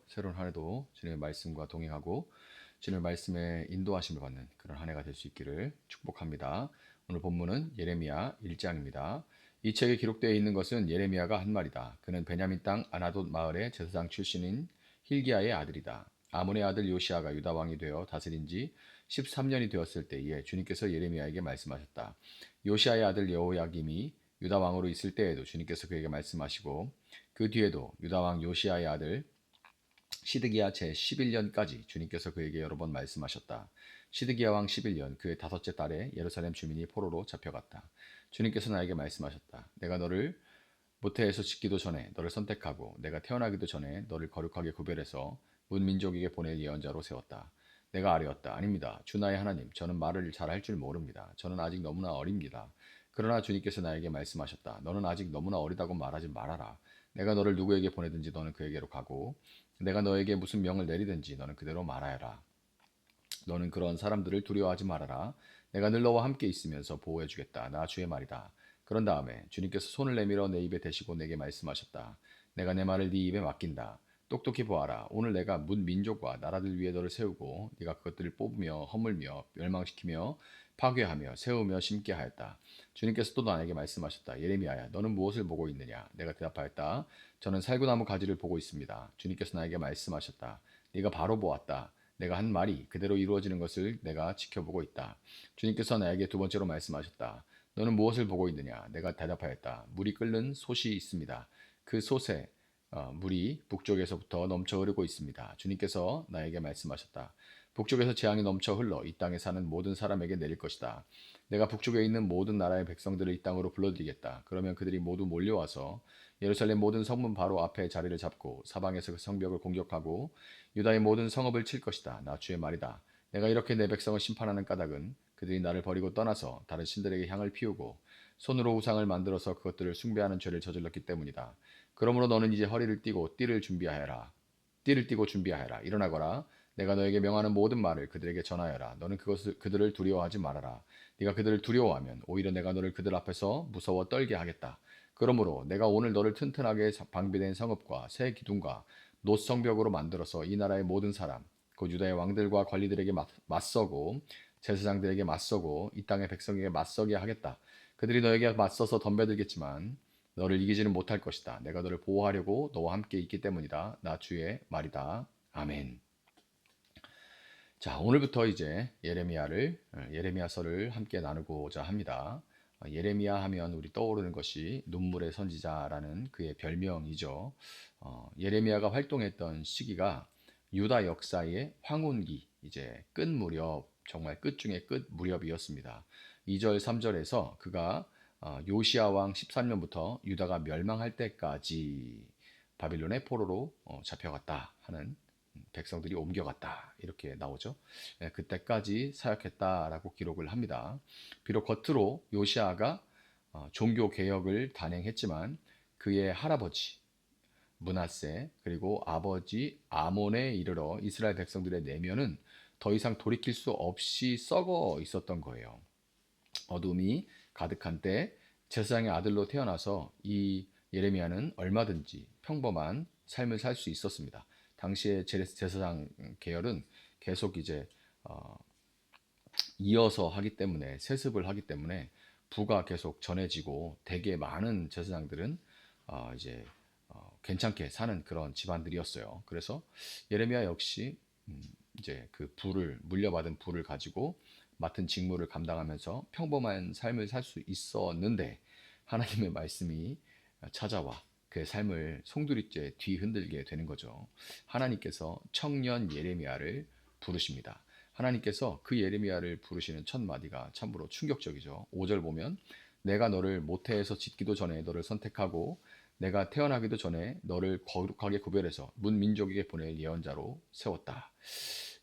새로운 한 해도 주님의 말씀과 동행하고 주님의 말씀에 인도하심을 받는 그런 한 해가 될 수 있기를 축복합니다. 오늘 본문은 예레미야 1장입니다. 이 책에 기록되어 있는 것은 예레미야가 한 말이다. 그는 베냐민 땅 아나돗 마을의 제사장 출신인 힐기야의 아들이다. 아몬의 아들 요시아가 유다 왕이 되어 다스린 지 13년이 되었을 때에 주님께서 예레미야에게 말씀하셨다. 요시아의 아들 여호야김이 유다 왕으로 있을 때에도 주님께서 그에게 말씀하시고 그 뒤에도 유다 왕 요시아의 아들 시드기야 제 11년까지 주님께서 그에게 여러 번 말씀하셨다. 시드기야 왕 11년 그의 다섯째 달에 예루살렘 주민이 포로로 잡혀갔다. 주님께서 나에게 말씀하셨다. 내가 너를 모태에서 짓기도 전에 너를 선택하고 내가 태어나기도 전에 너를 거룩하게 구별해서 문민족에게 보낼 예언자로 세웠다. 내가 아뢰었다. 아닙니다. 주 나의 하나님, 저는 말을 잘할 줄 모릅니다. 저는 아직 너무나 어립니다. 그러나 주님께서 나에게 말씀하셨다. 너는 아직 너무나 어리다고 말하지 말아라. 내가 너를 누구에게 보내든지 너는 그에게로 가고 내가 너에게 무슨 명을 내리든지 너는 그대로 말하여라. 너는 그런 사람들을 두려워하지 말아라. 내가 늘 너와 함께 있으면서 보호해 주겠다. 나 주의 말이다. 그런 다음에 주님께서 손을 내밀어 내 입에 대시고 내게 말씀하셨다. 내가 내 말을 네 입에 맡긴다. 똑똑히 보아라. 오늘 내가 문 민족과 나라들 위에 너를 세우고 네가 그것들을 뽑으며 허물며 멸망시키며 파괴하며 세우며 심게 하였다. 주님께서 또 나에게 말씀하셨다. 예레미야야, 너는 무엇을 보고 있느냐? 내가 대답하였다. 저는 살구나무 가지를 보고 있습니다. 주님께서 나에게 말씀하셨다. 네가 바로 보았다. 내가 한 말이 그대로 이루어지는 것을 내가 지켜보고 있다. 주님께서 나에게 두 번째로 말씀하셨다. 너는 무엇을 보고 있느냐? 내가 대답하였다. 물이 끓는 솥이 있습니다. 그 솥에 물이 북쪽에서부터 넘쳐 흐르고 있습니다. 주님께서 나에게 말씀하셨다. 북쪽에서 재앙이 넘쳐 흘러 이 땅에 사는 모든 사람에게 내릴 것이다. 내가 북쪽에 있는 모든 나라의 백성들을 이 땅으로 불러들이겠다. 그러면 그들이 모두 몰려와서 예루살렘 모든 성문 바로 앞에 자리를 잡고 사방에서 그 성벽을 공격하고 유다의 모든 성읍을 칠 것이다. 나 주의 말이다. 내가 이렇게 내 백성을 심판하는 까닭은 그들이 나를 버리고 떠나서 다른 신들에게 향을 피우고 손으로 우상을 만들어서 그것들을 숭배하는 죄를 저질렀기 때문이다. 그러므로 너는 이제 허리를 띠고 띠를 준비하여라. 띠를 띠고 준비하여라. 일어나거라. 내가 너에게 명하는 모든 말을 그들에게 전하여라. 너는 그들을 두려워하지 말아라. 네가 그들을 두려워하면 오히려 내가 너를 그들 앞에서 무서워 떨게 하겠다. 그러므로 내가 오늘 너를 튼튼하게 방비된 성읍과 새 기둥과 놋 성벽으로 만들어서 이 나라의 모든 사람, 곧 유다의 왕들과 관리들에게 맞서고 제사장들에게 맞서고 이 땅의 백성에게 맞서게 하겠다. 그들이 너에게 맞서서 덤벼들겠지만 너를 이기지는 못할 것이다. 내가 너를 보호하려고 너와 함께 있기 때문이다. 나 주의 말이다. 아멘. 자, 오늘부터 이제 예레미야서를 함께 나누고자 합니다. 예레미야 하면 우리 떠오르는 것이 눈물의 선지자라는 그의 별명이죠. 예레미야가 활동했던 시기가 유다 역사의 황혼기, 이제 끝 무렵, 정말 끝 중에 끝 무렵이었습니다. 2절, 3절에서 그가 요시야 왕 13년부터 유다가 멸망할 때까지 바빌론의 포로로 잡혀갔다 하는 백성들이 옮겨갔다 이렇게 나오죠. 그때까지 사역했다라고 기록을 합니다. 비록 겉으로 요시아가 종교 개혁을 단행했지만 그의 할아버지 므낫세 그리고 아버지 아몬에 이르러 이스라엘 백성들의 내면은 더 이상 돌이킬 수 없이 썩어 있었던 거예요. 어둠이 가득한 때 제사장의 아들로 태어나서 이 예레미야는 얼마든지 평범한 삶을 살 수 있었습니다. 당시의 제사장 계열은 계속 이제 이어서 하기 때문에 세습을 하기 때문에 부가 계속 전해지고 되게 많은 제사장들은 이제 괜찮게 사는 그런 집안들이었어요. 그래서 예레미야 역시 이제 그 부를 물려받은 부를 가지고 맡은 직무를 감당하면서 평범한 삶을 살 수 있었는데 하나님의 말씀이 찾아와 그의 삶을 송두리째 뒤흔들게 되는 거죠. 하나님께서 청년 예레미야를 부르십니다. 하나님께서 그 예레미야를 부르시는 첫 마디가 참으로 충격적이죠. 5절 보면 내가 너를 모태에서 짓기도 전에 너를 선택하고 내가 태어나기도 전에 너를 거룩하게 구별해서 문 민족에게 보낼 예언자로 세웠다.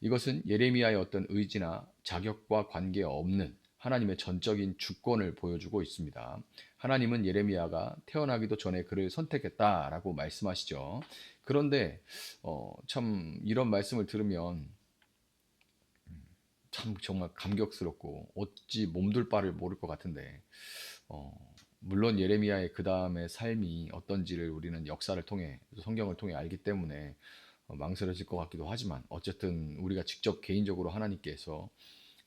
이것은 예레미야의 어떤 의지나 자격과 관계없는 하나님의 전적인 주권을 보여주고 있습니다. 하나님은 예레미야가 태어나기도 전에 그를 선택했다라고 말씀하시죠. 그런데 참 이런 말씀을 들으면 참 정말 감격스럽고 어찌 몸둘 바를 모를 것 같은데 물론 예레미야의 그 다음의 삶이 어떤지를 우리는 역사를 통해 성경을 통해 알기 때문에 망설여질 것 같기도 하지만 어쨌든 우리가 직접 개인적으로 하나님께서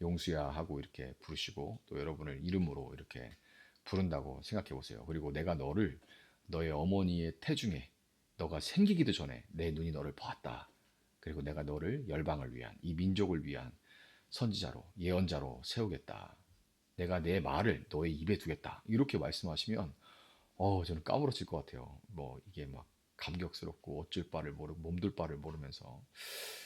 용수야 하고 이렇게 부르시고 또 여러분을 이름으로 이렇게 부른다고 생각해 보세요. 그리고 내가 너를 너의 어머니의 태중에 너가 생기기도 전에 내 눈이 너를 보았다. 그리고 내가 너를 열방을 위한 이 민족을 위한 선지자로 예언자로 세우겠다. 내가 내 말을 너의 입에 두겠다. 이렇게 말씀하시면 저는 까무러칠 것 같아요. 뭐 이게 막 감격스럽고 어쩔 바를 모르고 몸둘 바를 모르면서.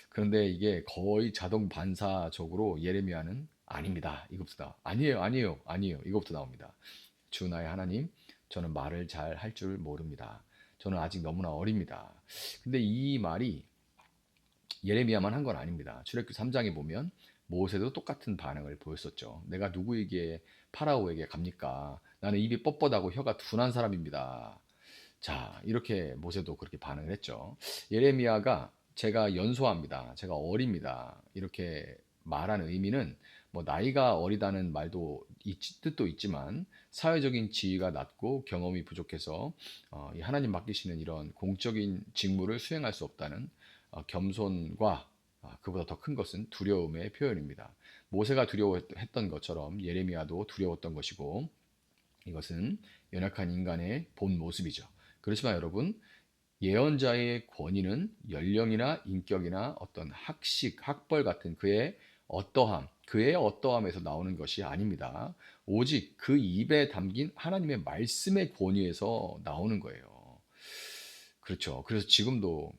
그런데 이게 거의 자동 반사적으로 예레미야는 아닙니다. 이것부터 아니에요, 아니에요, 아니에요. 이것부터 나옵니다. 주 나의 하나님, 저는 말을 잘 할 줄 모릅니다. 저는 아직 너무나 어립니다. 근데 이 말이 예레미야만 한 건 아닙니다. 출애굽기 3장에 보면 모세도 똑같은 반응을 보였었죠. 내가 누구에게 파라오에게 갑니까? 나는 입이 뻣뻣하고 혀가 둔한 사람입니다. 자, 이렇게 모세도 그렇게 반응을 했죠. 예레미야가 제가 연소합니다. 제가 어립니다. 이렇게 말한 의미는 뭐 나이가 어리다는 말도 뜻도 있지만 사회적인 지위가 낮고 경험이 부족해서 이 하나님 맡기시는 이런 공적인 직무를 수행할 수 없다는 겸손과 그보다 더 큰 것은 두려움의 표현입니다. 모세가 두려워했던 것처럼 예레미야도 두려웠던 것이고 이것은 연약한 인간의 본 모습이죠. 그렇지만 여러분, 예언자의 권위는 연령이나 인격이나 어떤 학식, 학벌 같은 그의 어떠함에서 나오는 것이 아닙니다. 오직 그 입에 담긴 하나님의 말씀의 권위에서 나오는 거예요. 그렇죠. 그래서 지금도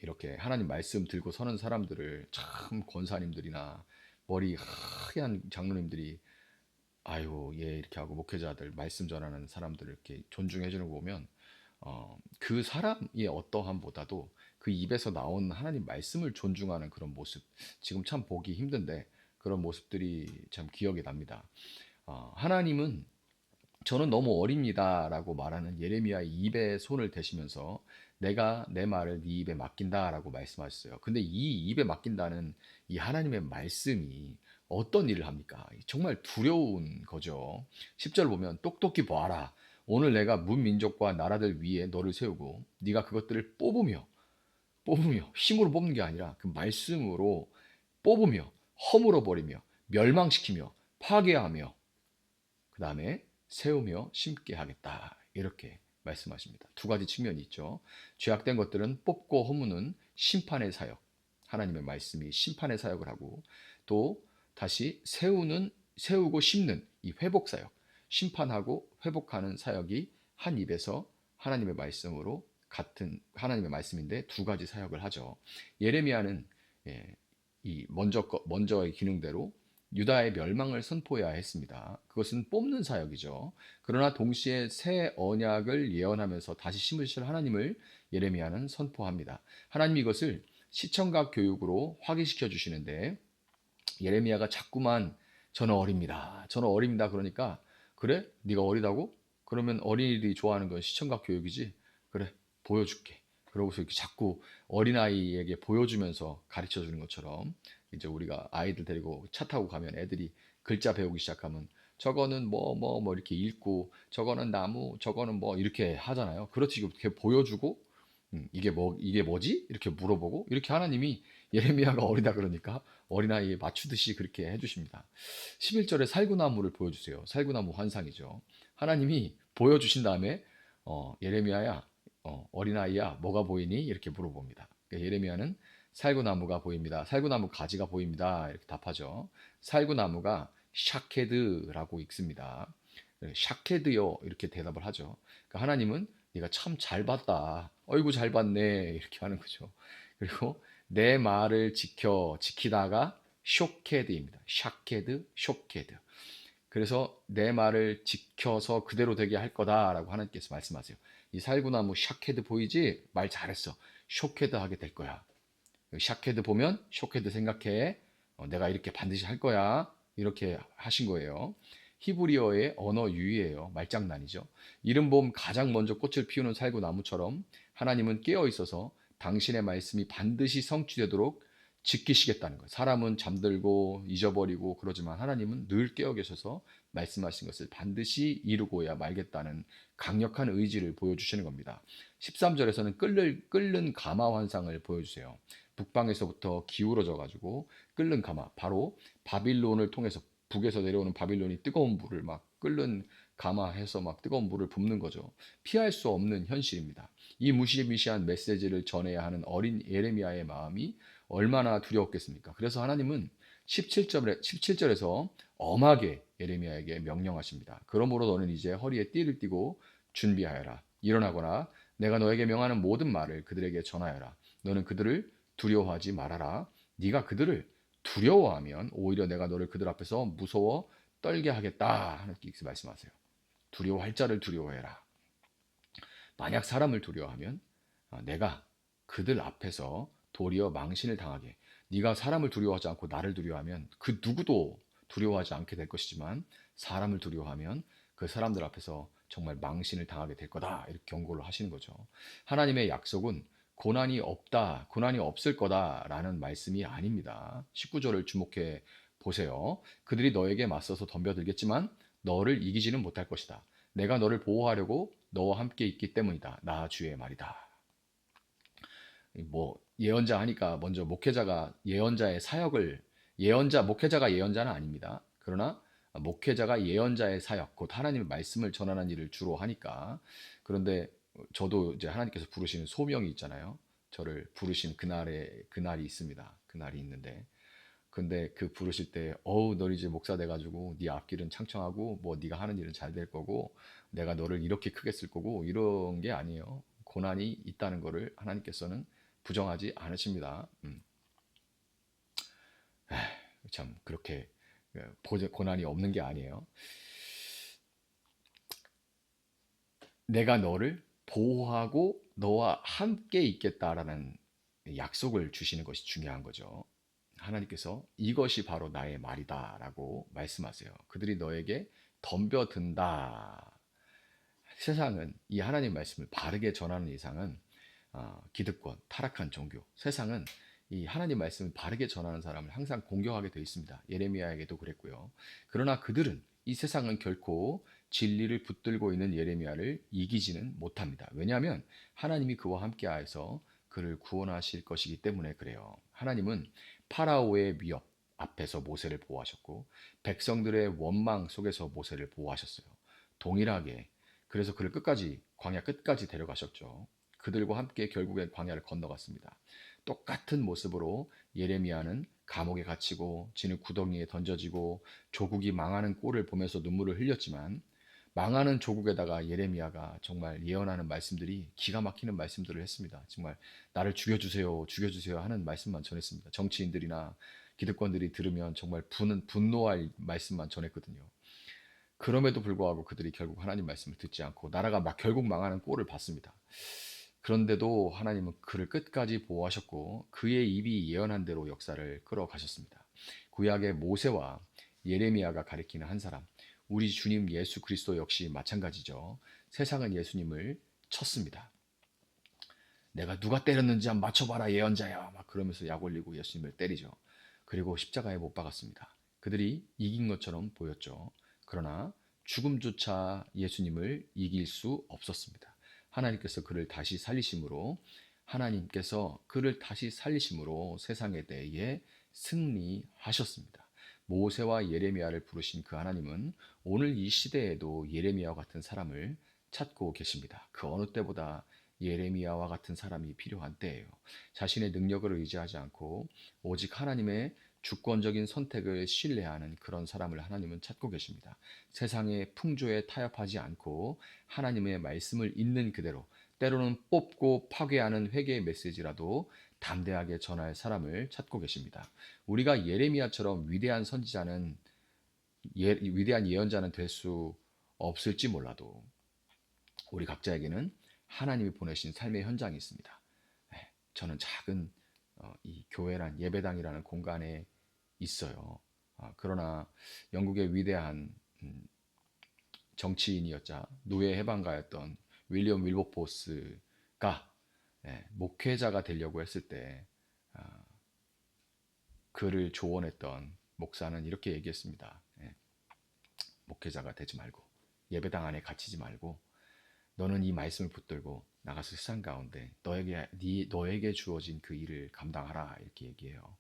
이렇게 하나님 말씀 들고 서는 사람들을 참 권사님들이나 머리 하얀 장로님들이 아유, 예, 이렇게 하고 목회자들 말씀 전하는 사람들을 이렇게 존중해 주는 거 보면 그 사람의 어떠함보다도 그 입에서 나온 하나님 말씀을 존중하는 그런 모습 지금 참 보기 힘든데 그런 모습들이 참 기억이 납니다. 하나님은 저는 너무 어립니다라고 말하는 예레미야의 입에 손을 대시면서 내가 내 말을 네 입에 맡긴다라고 말씀하셨어요. 근데 이 입에 맡긴다는 이 하나님의 말씀이 어떤 일을 합니까? 정말 두려운 거죠. 10절 보면 똑똑히 보아라. 오늘 내가 문민족과 나라들 위에 너를 세우고 네가 그것들을 뽑으며 힘으로 뽑는 게 아니라 그 말씀으로 뽑으며 허물어 버리며 멸망시키며 파괴하며 그 다음에 세우며 심게 하겠다. 이렇게 말씀하십니다. 두 가지 측면이 있죠. 죄악된 것들은 뽑고 허무는 심판의 사역. 하나님의 말씀이 심판의 사역을 하고 또 다시 세우고 심는 이 회복 사역. 심판하고 회복하는 사역이 한 입에서 하나님의 말씀으로 같은 하나님의 말씀인데 두 가지 사역을 하죠. 예레미야는 이 먼저의 기능대로 유다의 멸망을 선포해야 했습니다. 그것은 뽑는 사역이죠. 그러나 동시에 새 언약을 예언하면서 다시 심으실 하나님을 예레미야는 선포합니다. 하나님이 이것을 시청각 교육으로 확인시켜 주시는데 예레미야가 자꾸만 저는 어립니다. 저는 어립니다. 그러니까 그래? 네가 어리다고? 그러면 어린이들이 좋아하는 건 시청각 교육이지. 그래, 보여줄게. 그러고서 이렇게 자꾸 어린아이에게 보여주면서 가르쳐 주는 것처럼 이제 우리가 아이들 데리고 차 타고 가면 애들이 글자 배우기 시작하면 저거는 뭐 이렇게 읽고 저거는 나무 저거는 뭐 이렇게 하잖아요. 그렇지 이렇게 보여주고 이게 뭐지? 이렇게 물어보고 이렇게 하나님이 예레미야가 어리다 그러니까 어린아이에 맞추듯이 그렇게 해주십니다. 11절에 살구나무를 보여주세요. 살구나무 환상이죠. 하나님이 보여주신 다음에 예레미야야 어린아이야 뭐가 보이니? 이렇게 물어봅니다. 그러니까 예레미야는 살구나무가 보입니다. 살구나무 가지가 보입니다. 이렇게 답하죠. 살구나무가 샤케드라고 읽습니다. 샤케드요 이렇게 대답을 하죠. 그러니까 하나님은 네가 참 잘 봤다. 어이구 잘 봤네 이렇게 하는 거죠. 그리고 내 말을 지키다가 쇼케드입니다. 샤케드, 쇼케드. 그래서 내 말을 지켜서 그대로 되게 할 거다라고 하나님께서 말씀하세요. 이 살구나무 샤케드 보이지? 말 잘했어. 쇼케드 하게 될 거야. 샤케드 보면 쇼케드 생각해. 내가 이렇게 반드시 할 거야. 이렇게 하신 거예요. 히브리어의 언어 유희예요. 말장난이죠. 이른 봄 가장 먼저 꽃을 피우는 살구나무처럼 하나님은 깨어 있어서 당신의 말씀이 반드시 성취되도록 지키시겠다는 거예요. 사람은 잠들고 잊어버리고 그러지만 하나님은 늘 깨어 계셔서 말씀하신 것을 반드시 이루고야 말겠다는 강력한 의지를 보여주시는 겁니다. 13절에서는 끓는 가마 환상을 보여주세요. 북방에서부터 기울어져 가지고 끓는 가마, 바로 바빌론을 통해서 북에서 내려오는 바빌론이 뜨거운 물을 막 끓는 가마해서 막 뜨거운 물을 붓는 거죠. 피할 수 없는 현실입니다. 이 무시무시한 메시지를 전해야 하는 어린 예레미야의 마음이 얼마나 두려웠겠습니까? 그래서 하나님은 17절에서 엄하게 예레미야에게 명령하십니다. 그러므로 너는 이제 허리에 띠를 띠고 준비하여라. 일어나거나 내가 너에게 명하는 모든 말을 그들에게 전하여라. 너는 그들을 두려워하지 말아라. 네가 그들을 두려워하면 오히려 내가 너를 그들 앞에서 무서워 떨게 하겠다. 하나님께서 말씀하세요. 두려워할 자를 두려워해라. 만약 사람을 두려워하면 내가 그들 앞에서 도리어 망신을 당하게, 네가 사람을 두려워하지 않고 나를 두려워하면 그 누구도 두려워하지 않게 될 것이지만 사람을 두려워하면 그 사람들 앞에서 정말 망신을 당하게 될 거다. 이렇게 경고를 하시는 거죠. 하나님의 약속은 고난이 없다, 고난이 없을 거다라는 말씀이 아닙니다. 19절을 주목해 보세요. 그들이 너에게 맞서서 덤벼들겠지만 너를 이기지는 못할 것이다. 내가 너를 보호하려고 너와 함께 있기 때문이다. 나 주의 말이다. 뭐 예언자 하니까 먼저 목회자가 예언자의 사역을 목회자가 예언자는 아닙니다. 그러나 목회자가 예언자의 사역, 곧 하나님의 말씀을 전하는 일을 주로 하니까. 그런데 저도 이제 하나님께서 부르시는 소명이 있잖아요. 저를 부르신 그날이 있습니다. 그날이 있는데, 근데 그 부르실 때 어우 너 이제 목사 돼가지고 네 앞길은 창창하고 뭐 네가 하는 일은 잘 될 거고 내가 너를 이렇게 크게 쓸 거고 이런 게 아니에요. 고난이 있다는 거를 하나님께서는 부정하지 않으십니다. 참 그렇게 고난이 없는 게 아니에요. 내가 너를 보호하고 너와 함께 있겠다라는 약속을 주시는 것이 중요한 거죠. 하나님께서 이것이 바로 나의 말이다라고 말씀하세요. 그들이 너에게 덤벼든다. 세상은 이 하나님 말씀을 바르게 전하는 이상은 기득권, 타락한 종교, 세상은 이 하나님 말씀을 바르게 전하는 사람을 항상 공격하게 되어 있습니다. 예레미야에게도 그랬고요. 그러나 그들은 이 세상은 결코 진리를 붙들고 있는 예레미야를 이기지는 못합니다. 왜냐하면 하나님이 그와 함께하여서 그를 구원하실 것이기 때문에 그래요. 하나님은 파라오의 위협 앞에서 모세를 보호하셨고 백성들의 원망 속에서 모세를 보호하셨어요. 동일하게 그래서 그를 광야 끝까지 데려가셨죠. 그들과 함께 결국엔 광야를 건너갔습니다. 똑같은 모습으로 예레미야는 감옥에 갇히고 진흙 구덩이에 던져지고 조국이 망하는 꼴을 보면서 눈물을 흘렸지만 망하는 조국에다가 예레미야가 정말 예언하는 말씀들이 기가 막히는 말씀들을 했습니다. 정말 나를 죽여주세요, 죽여주세요 하는 말씀만 전했습니다. 정치인들이나 기득권들이 들으면 정말 분노할 말씀만 전했거든요. 그럼에도 불구하고 그들이 결국 하나님 말씀을 듣지 않고 나라가 결국 망하는 꼴을 봤습니다. 그런데도 하나님은 그를 끝까지 보호하셨고 그의 입이 예언한 대로 역사를 끌어가셨습니다. 구약의 모세와 예레미야가 가리키는 한 사람, 우리 주님 예수 그리스도 역시 마찬가지죠. 세상은 예수님을 쳤습니다. 내가 누가 때렸는지 한번 맞춰봐라 예언자야 막 그러면서 약 올리고 예수님을 때리죠. 그리고 십자가에 못 박았습니다. 그들이 이긴 것처럼 보였죠. 그러나 죽음조차 예수님을 이길 수 없었습니다. 하나님께서 그를 다시 살리심으로 세상에 대해 승리하셨습니다. 모세와 예레미야를 부르신 그 하나님은 오늘 이 시대에도 예레미야와 같은 사람을 찾고 계십니다. 그 어느 때보다 예레미야와 같은 사람이 필요한 때예요. 자신의 능력을 의지하지 않고 오직 하나님의 주권적인 선택을 신뢰하는 그런 사람을 하나님은 찾고 계십니다. 세상의 풍조에 타협하지 않고 하나님의 말씀을 있는 그대로 때로는 뽑고 파괴하는 회개의 메시지라도 담대하게 전할 사람을 찾고 계십니다. 우리가 예레미야처럼 위대한 예언자는 될 수 없을지 몰라도 우리 각자에게는 하나님이 보내신 삶의 현장이 있습니다. 저는 작은 이 교회란 예배당이라는 공간에 있어요. 그러나 영국의 위대한 정치인이었자 노예 해방가였던 윌리엄 윌버포스가 목회자가 되려고 했을 때 그를 조언했던 목사는 이렇게 얘기했습니다. 예, 목회자가 되지 말고 예배당 안에 갇히지 말고 너는 이 말씀을 붙들고 나가서 세상 가운데 너에게 주어진 그 일을 감당하라 이렇게 얘기해요.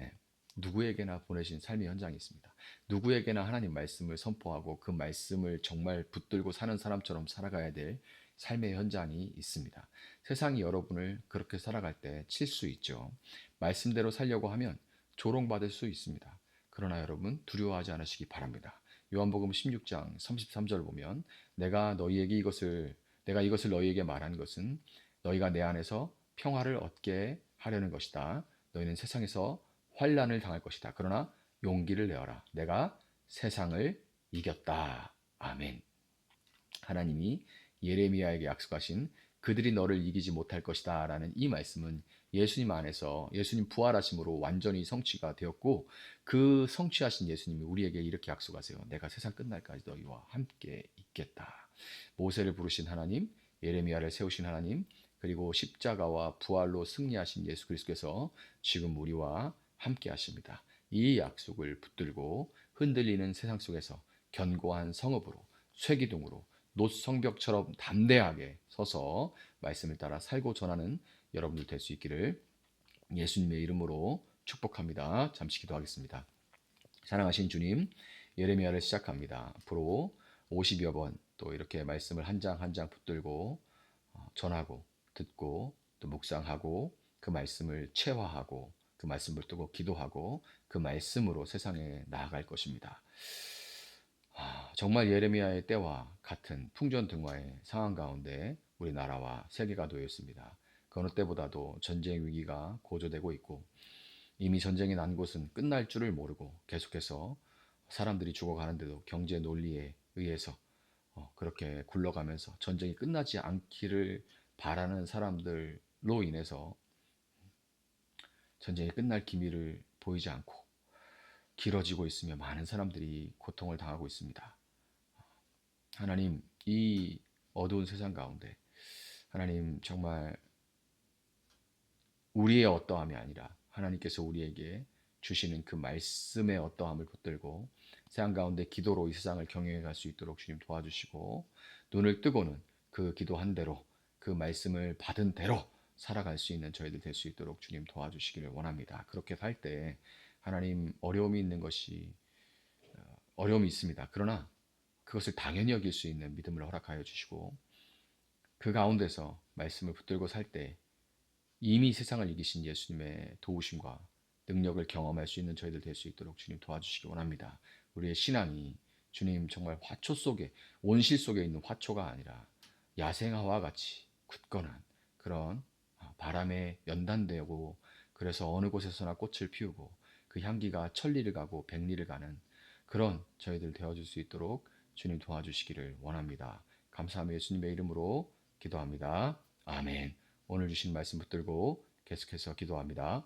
예, 누구에게나 보내신 삶의 현장이 있습니다. 누구에게나 하나님 말씀을 선포하고 그 말씀을 정말 붙들고 사는 사람처럼 살아가야 될 삶의 현장이 있습니다. 세상이 여러분을 그렇게 살아갈 때 칠 수 있죠. 말씀대로 살려고 하면 조롱받을 수 있습니다. 그러나 여러분 두려워하지 않으시기 바랍니다. 요한복음 16장 33절 보면 내가 이것을 너희에게 말한 것은 너희가 내 안에서 평화를 얻게 하려는 것이다. 너희는 세상에서 환난을 당할 것이다. 그러나 용기를 내어라. 내가 세상을 이겼다. 아멘. 하나님이 예레미야에게 약속하신 그들이 너를 이기지 못할 것이다 라는 이 말씀은 예수님 안에서 예수님 부활하심으로 완전히 성취가 되었고 그 성취하신 예수님이 우리에게 이렇게 약속하세요. 내가 세상 끝날까지 너희와 함께 있겠다. 모세를 부르신 하나님, 예레미야를 세우신 하나님, 그리고 십자가와 부활로 승리하신 예수 그리스도께서 지금 우리와 함께 하십니다. 이 약속을 붙들고 흔들리는 세상 속에서 견고한 성읍으로 쇠기둥으로 노성벽처럼 담대하게 서서 말씀을 따라 살고 전하는 여러분들 될 수 있기를 예수님의 이름으로 축복합니다. 잠시 기도하겠습니다. 사랑하신 주님, 예레미야를 시작합니다. 앞으로 50여 번 또 이렇게 말씀을 한 장 한 장 붙들고 전하고 듣고 또 묵상하고 그 말씀을 체화하고 그 말씀을 두고 기도하고 그 말씀으로 세상에 나아갈 것입니다. 정말 예레미야의 때와 같은 풍전등화의 상황 가운데 우리나라와 세계가 놓여 있습니다. 그 어느 때보다도 전쟁 위기가 고조되고 있고 이미 전쟁이 난 곳은 끝날 줄을 모르고 계속해서 사람들이 죽어가는데도 경제 논리에 의해서 그렇게 굴러가면서 전쟁이 끝나지 않기를 바라는 사람들로 인해서 전쟁이 끝날 기미를 보이지 않고 길어지고 있으며 많은 사람들이 고통을 당하고 있습니다. 하나님, 이 어두운 세상 가운데 하나님 정말 우리의 어떠함이 아니라 하나님께서 우리에게 주시는 그 말씀의 어떠함을 붙들고 세상 가운데 기도로 이 세상을 경영해 갈 수 있도록 주님 도와주시고 눈을 뜨고는 그 기도한 대로 그 말씀을 받은 대로 살아갈 수 있는 저희들 될 수 있도록 주님 도와주시기를 원합니다. 그렇게 살 때 하나님 어려움이 있는 것이 어려움이 있습니다. 그러나 그것을 당연히 여길 수 있는 믿음을 허락하여 주시고 그 가운데서 말씀을 붙들고 살 때 이미 세상을 이기신 예수님의 도우심과 능력을 경험할 수 있는 저희들 될 수 있도록 주님 도와주시기 원합니다. 우리의 신앙이 주님 정말 화초 속에 온실 속에 있는 화초가 아니라 야생화와 같이 굳건한 그런 바람에 연단되고 그래서 어느 곳에서나 꽃을 피우고 그 향기가 천리를 가고 백리를 가는 그런 저희들 되어줄 수 있도록 주님 도와주시기를 원합니다. 감사하며 예수님의 이름으로 기도합니다. 아멘. 오늘 주신 말씀 붙들고 계속해서 기도합니다.